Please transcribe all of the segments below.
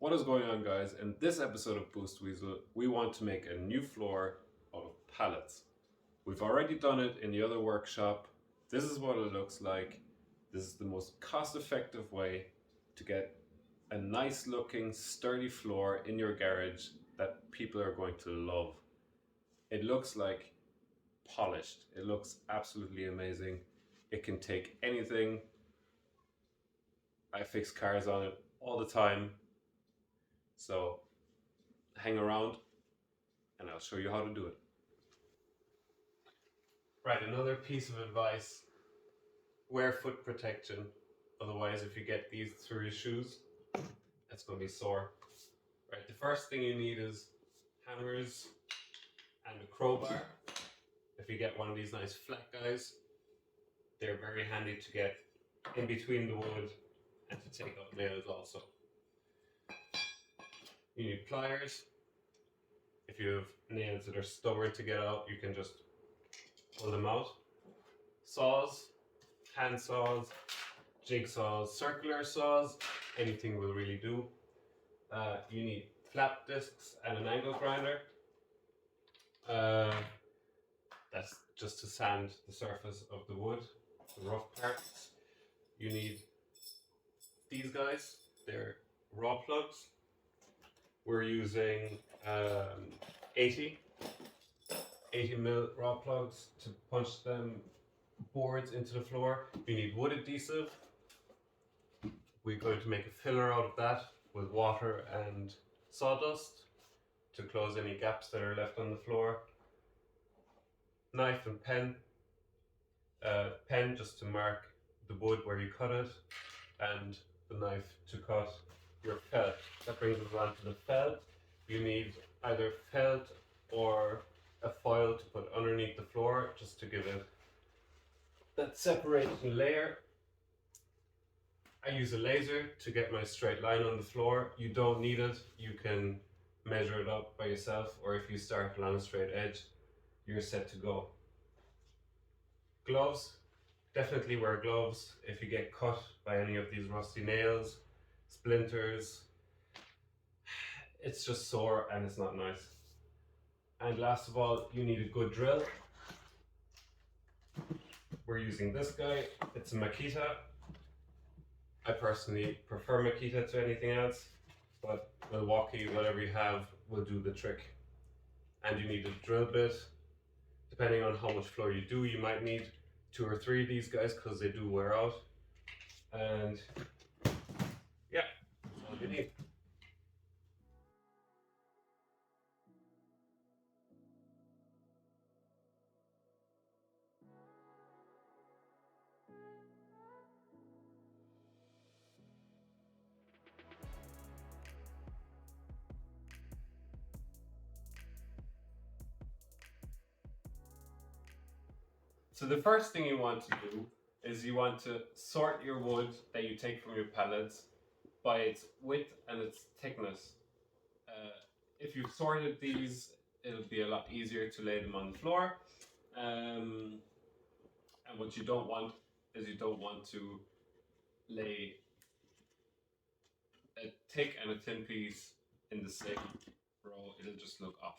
What is going on, guys? In this episode of Boost Weasel, we want to make a new floor out of pallets. We've already done it in the other workshop. This is what it looks like. This is the most cost-effective way to get a nice looking sturdy floor in your garage that people are going to love. It looks like polished. It looks absolutely amazing. It can take anything. I fix cars on it all the time. So hang around and I'll show you how to do it. Right, another piece of advice, wear foot protection. Otherwise, if you get these through your shoes, it's going to be sore. Right, the first thing you need is hammers and a crowbar. If you get one of these nice flat guys, they're very handy to get in between the wood and to take out nails also. You need pliers. If you have nails that are stubborn to get out, you can just pull them out. Saws, hand saws, jigsaws, circular saws, anything will really do. You need flap discs and an angle grinder. That's just to sand the surface of the wood, the rough parts. You need these guys, they're raw plugs. We're using 80 mil raw plugs to punch them boards into the floor. You need wood adhesive. We're going to make a filler out of that with water and sawdust to close any gaps that are left on the floor. Knife and pen. Pen just to mark the wood where you cut it, and the knife to cut your felt. That brings us on to the felt. You need either felt or a foil to put underneath the floor just to give it that separation layer. I use a laser to get my straight line on the floor. You don't need it. You can measure it up by yourself, or if you start along a straight edge, you're set to go. Gloves. Definitely wear gloves if you get cut by any of these rusty nails, splinters. It's just sore and it's not nice. And last of all, you need a good drill. We're using this guy. It's a Makita. I personally prefer Makita to anything else, but Milwaukee, whatever you have, will do the trick. And you need a drill bit. Depending on how much floor you do, you might need 2 or 3 of these guys because they do wear out. And yeah, that's all you need. So the first thing you want to do is you want to sort your wood that you take from your pallets by its width and its thickness. If you've sorted these, it'll be a lot easier to lay them on the floor. And what you don't want is you don't want to lay a thick and a thin piece in the same row. It'll just look off.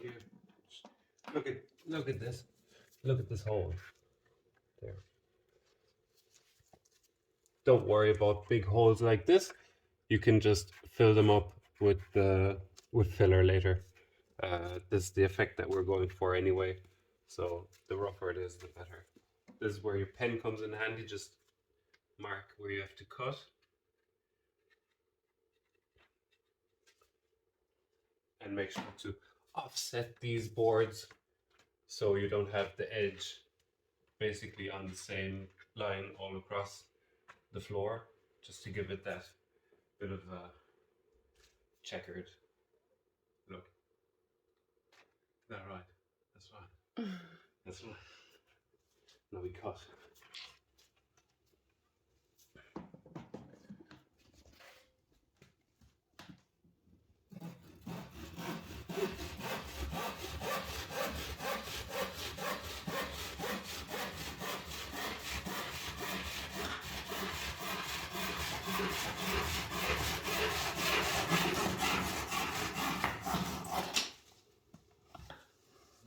you. Look at this. Look at this hole. There. Don't worry about big holes like this. You can just fill them up with filler later. This is the effect that we're going for anyway. So the rougher it is, the better. This is where your pen comes in handy. Just mark where you have to cut. And make sure to offset these boards so you don't have the edge basically on the same line all across the floor, just to give it that bit of a checkered look. Is that right? That's right. That's right. Now we cut.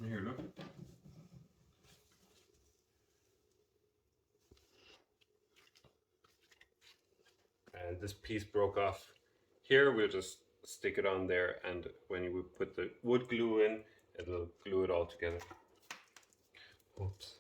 Here, look. And this piece broke off here. We'll just stick it on there, and when you put the wood glue in, it'll glue it all together. Oops.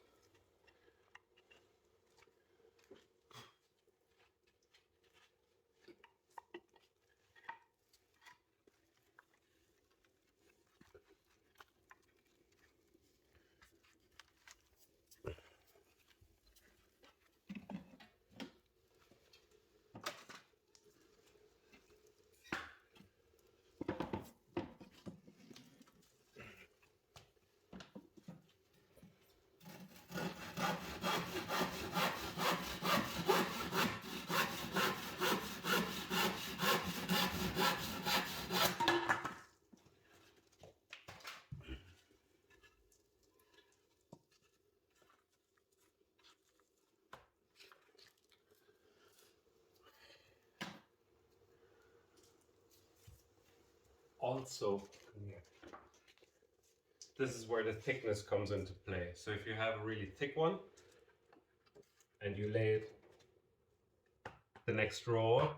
Also, this is where the thickness comes into play. So if you have a really thick one and you lay it the next row,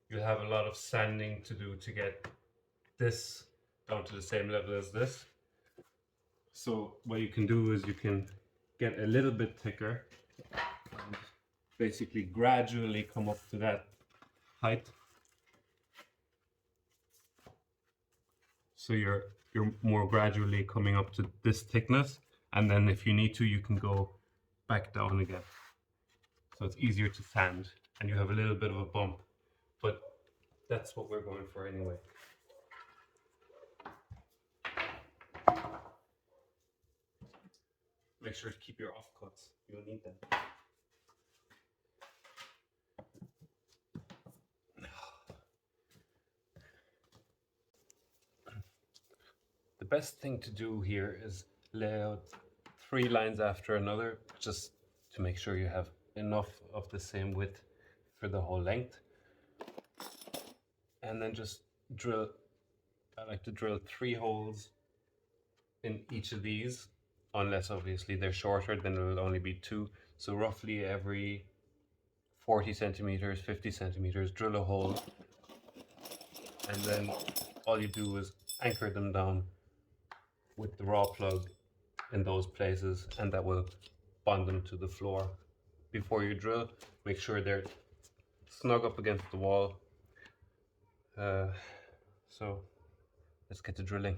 you have a lot of sanding to do to get this down to the same level as this. So what you can do is you can get a little bit thicker and basically gradually come up to that height. So you're more gradually coming up to this thickness, and then if you need to, you can go back down again. So it's easier to sand, and you have a little bit of a bump, but that's what we're going for anyway. Make sure to keep your offcuts. You'll need them. The best thing to do here is lay out 3 lines after another, just to make sure you have enough of the same width for the whole length. And then just drill, I like to drill 3 holes in each of these, unless obviously they're shorter, then it will only be 2. So roughly every 40 centimeters, 50 centimeters, drill a hole, and then all you do is anchor them down with the raw plug in those places, and that will bond them to the floor. Before you drill, make sure they're snug up against the wall. So let's get to drilling.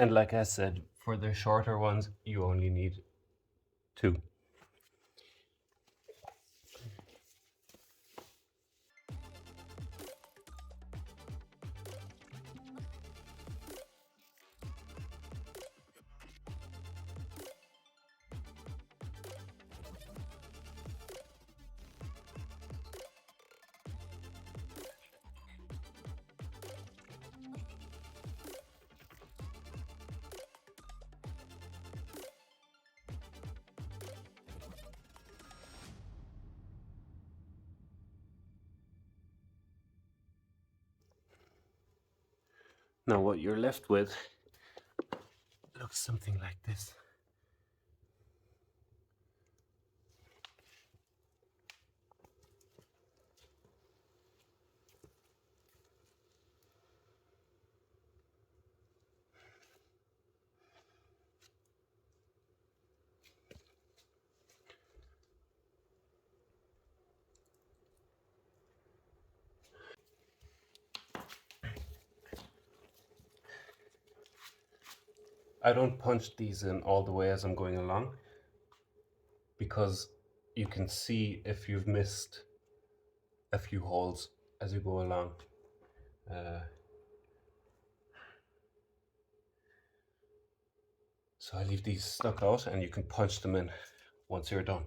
And like I said, for the shorter ones, you only need 2. Now what you're left with looks something like this. I don't punch these in all the way as I'm going along, because you can see if you've missed a few holes as you go along. So I leave these stuck out and you can punch them in once you're done.